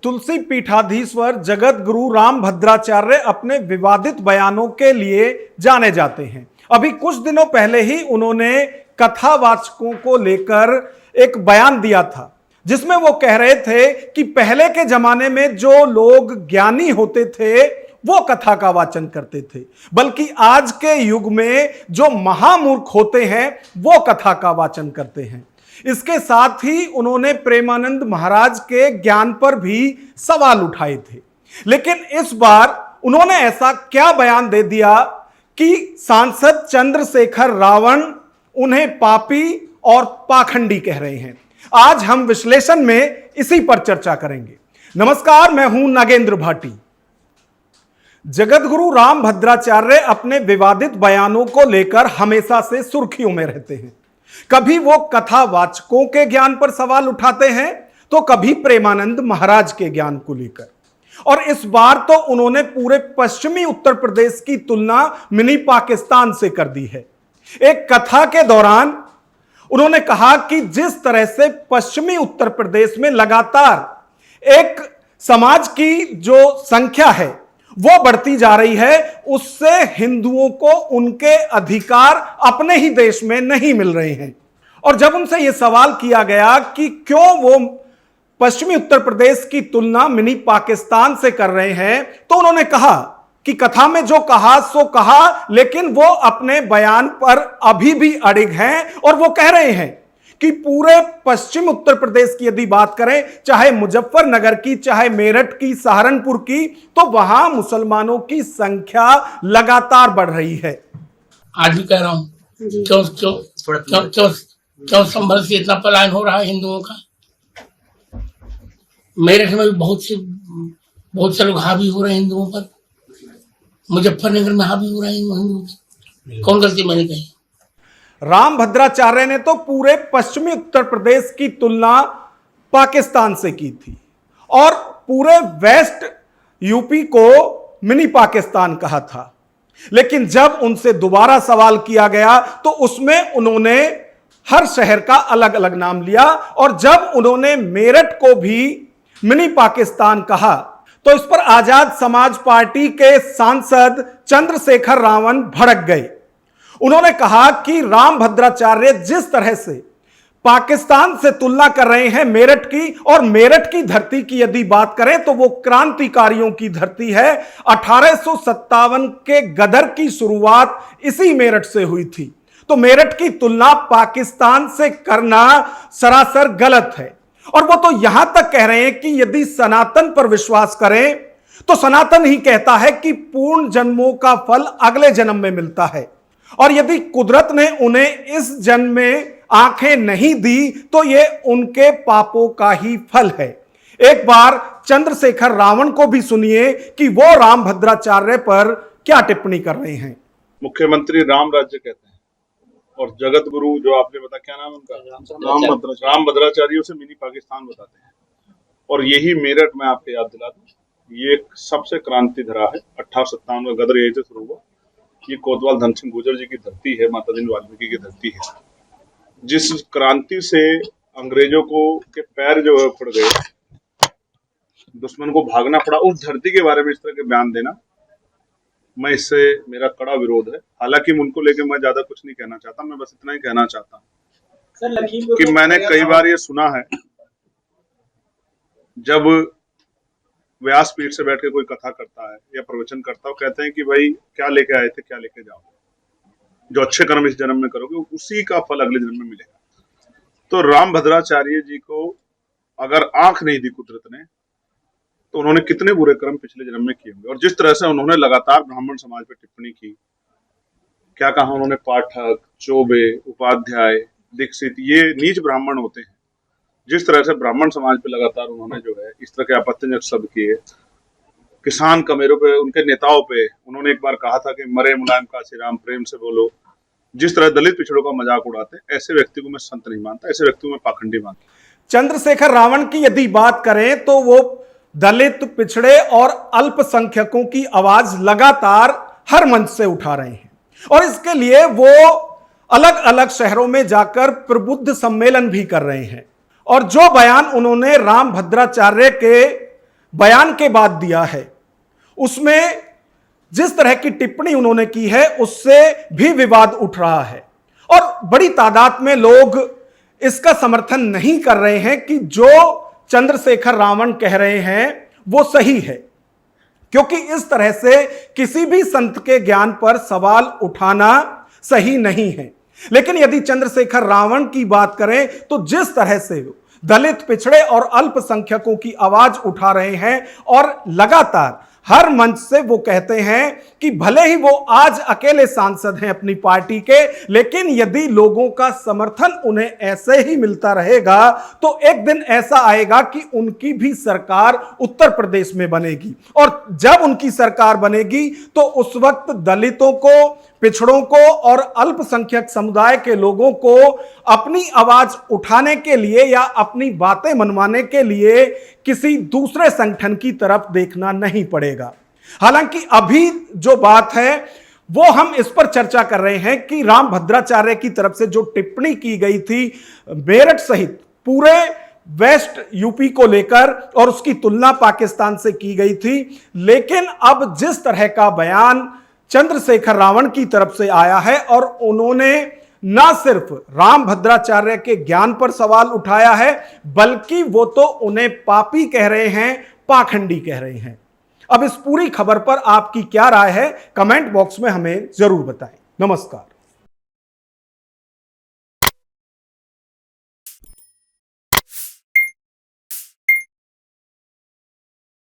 तुलसी पीठाधीश्वर जगत गुरु रामभद्राचार्य अपने विवादित बयानों के लिए जाने जाते हैं। अभी कुछ दिनों पहले ही उन्होंने कथावाचकों को लेकर एक बयान दिया था, जिसमें वो कह रहे थे कि पहले के जमाने में जो लोग ज्ञानी होते थे वो कथा का वाचन करते थे, बल्कि आज के युग में जो महामूर्ख होते हैं वो कथा का वाचन करते हैं। इसके साथ ही उन्होंने प्रेमानंद महाराज के ज्ञान पर भी सवाल उठाए थे। लेकिन इस बार उन्होंने ऐसा क्या बयान दे दिया कि सांसद चंद्रशेखर रावण उन्हें पापी और पाखंडी कह रहे हैं। आज हम विश्लेषण में इसी पर चर्चा करेंगे। नमस्कार, मैं हूं नागेंद्र भाटी। जगतगुरु रामभद्राचार्य अपने विवादित बयानों को लेकर हमेशा से सुर्खियों में रहते हैं। कभी वो कथावाचकों के ज्ञान पर सवाल उठाते हैं तो कभी प्रेमानंद महाराज के ज्ञान को लेकर, और इस बार तो उन्होंने पूरे पश्चिमी उत्तर प्रदेश की तुलना मिनी पाकिस्तान से कर दी है। एक कथा के दौरान उन्होंने कहा कि जिस तरह से पश्चिमी उत्तर प्रदेश में लगातार एक समाज की जो संख्या है वो बढ़ती जा रही है, उससे हिंदुओं को उनके अधिकार अपने ही देश में नहीं मिल रहे हैं। और जब उनसे यह सवाल किया गया कि क्यों वो पश्चिमी उत्तर प्रदेश की तुलना मिनी पाकिस्तान से कर रहे हैं, तो उन्होंने कहा कि कथा में जो कहा सो कहा, लेकिन वो अपने बयान पर अभी भी अड़िग हैं और वो कह रहे हैं कि पूरे पश्चिम उत्तर प्रदेश की यदि बात करें, चाहे मुजफ्फरनगर की, चाहे मेरठ की, सहारनपुर की, तो वहां मुसलमानों की संख्या लगातार बढ़ रही है। आज भी कह रहा हूँ, क्यों संभल से इतना पलायन हो रहा है हिंदुओं का। मेरठ में भी बहुत से लोग हावी हो रहे हैं हिंदुओं पर। मुजफ्फरनगर में हावी हो रहे हैं हिंदू। कौन गलती मैंने कही? रामभद्राचार्य ने तो पूरे पश्चिमी उत्तर प्रदेश की तुलना पाकिस्तान से की थी और पूरे वेस्ट यूपी को मिनी पाकिस्तान कहा था। लेकिन जब उनसे दोबारा सवाल किया गया तो उसमें उन्होंने हर शहर का अलग अलग नाम लिया, और जब उन्होंने मेरठ को भी मिनी पाकिस्तान कहा तो इस पर आजाद समाज पार्टी के सांसद चंद्रशेखर रावण भड़क गए। उन्होंने कहा कि रामभद्राचार्य जिस तरह से पाकिस्तान से तुलना कर रहे हैं मेरठ की, और मेरठ की धरती की यदि बात करें तो वो क्रांतिकारियों की धरती है। 1857 के गदर की शुरुआत इसी मेरठ से हुई थी, तो मेरठ की तुलना पाकिस्तान से करना सरासर गलत है। और वो तो यहां तक कह रहे हैं कि यदि सनातन पर विश्वास करें तो सनातन ही कहता है कि पूर्ण जन्मों का फल अगले जन्म में मिलता है, और यदि कुदरत ने उन्हें इस जन्म में आंखें नहीं दी तो ये उनके पापों का ही फल है। एक बार चंद्रशेखर रावण को भी सुनिए कि वो रामभद्राचार्य पर क्या टिप्पणी कर रहे हैं। मुख्यमंत्री राम राज्य कहते हैं और जगत गुरु जो आपने बताया, क्या नाम उनका, रामभद्राचार्य उसे मिनी पाकिस्तान बताते हैं। और यही मेरठ में आपको याद दिला दूं, ये सबसे क्रांति धरा है। 1857 में गदर यही से शुरू हुआ। ये कोतवाल धन सिंह गुर्जर जी की धरती है, माता दीन वाल्मीकि की धरती है। जिस क्रांति से अंग्रेजों को के पैर जो है उखड़ गए, दुश्मन को भागना पड़ा, उस धरती के बारे में इस तरह के बयान देना, मैं इससे मेरा कड़ा विरोध है। हालांकि उनको लेके मैं ज्यादा कुछ नहीं कहना चाहता, मैं बस इतना ही कहना चाहता हूँ कि मैंने कई बार ये सुना है, जब व्यासपीठ से बैठ के कोई कथा करता है या प्रवचन करता है, कहते हैं कि भाई क्या लेके आए थे, क्या लेके जाओ, जो अच्छे कर्म इस जन्म में करोगे उसी का फल अगले जन्म में मिलेगा। तो रामभद्राचार्य जी को अगर आंख नहीं दी कुदरत ने, तो उन्होंने कितने बुरे कर्म पिछले जन्म में किए होंगे। और जिस तरह से उन्होंने लगातार ब्राह्मण समाज पर टिप्पणी की, क्या कहा उन्होंने, पाठक, चौबे, उपाध्याय, दीक्षित, ये नीच ब्राह्मण होते हैं। जिस तरह से ब्राह्मण समाज पे लगातार उन्होंने जो है इस तरह के आपत्तिजनक शब्द किए, किसान कमेरों पे, उनके नेताओं पे उन्होंने एक बार कहा था कि मरे मुलायम काशी राम, प्रेम से बोलो। जिस तरह दलित पिछड़ों का मजाक उड़ाते हैं, ऐसे व्यक्ति को मैं संत नहीं मानता, ऐसे व्यक्ति को मैं पाखंडी मानता। चंद्रशेखर रावण की यदि बात करें तो वो दलित, पिछड़े और अल्पसंख्यकों की आवाज लगातार हर मंच से उठा रहे हैं, और इसके लिए वो अलग अलग शहरों में जाकर प्रबुद्ध सम्मेलन भी कर रहे हैं। और जो बयान उन्होंने रामभद्राचार्य के बयान के बाद दिया है, उसमें जिस तरह की टिप्पणी उन्होंने की है उससे भी विवाद उठ रहा है और बड़ी तादाद में लोग इसका समर्थन नहीं कर रहे हैं कि जो चंद्रशेखर रावण कह रहे हैं वो सही है, क्योंकि इस तरह से किसी भी संत के ज्ञान पर सवाल उठाना सही नहीं है। लेकिन यदि चंद्रशेखर रावण की बात करें तो जिस तरह से दलित, पिछड़े और अल्पसंख्यकों की आवाज उठा रहे हैं और लगातार हर मंच से वो कहते हैं कि भले ही वो आज अकेले सांसद हैं अपनी पार्टी के, लेकिन यदि लोगों का समर्थन उन्हें ऐसे ही मिलता रहेगा तो एक दिन ऐसा आएगा कि उनकी भी सरकार उत्तर प्रदेश में बनेगी और जब उनकी सरकार बनेगी तो उस वक्त दलितों को, पिछड़ों को और अल्पसंख्यक समुदाय के लोगों को अपनी आवाज उठाने के लिए या अपनी बातें मनवाने के लिए किसी दूसरे संगठन की तरफ देखना नहीं पड़ेगा। हालांकि अभी जो बात है वो हम इस पर चर्चा कर रहे हैं कि रामभद्राचार्य की तरफ से जो टिप्पणी की गई थी मेरठ सहित पूरे वेस्ट यूपी को लेकर और उसकी तुलना पाकिस्तान से की गई थी, लेकिन अब जिस तरह का बयान चंद्रशेखर रावण की तरफ से आया है और उन्होंने ना सिर्फ रामभद्राचार्य के ज्ञान पर सवाल उठाया है बल्कि वो तो उन्हें पापी कह रहे हैं, पाखंडी कह रहे हैं। अब इस पूरी खबर पर आपकी क्या राय है, कमेंट बॉक्स में हमें जरूर बताएं। नमस्कार।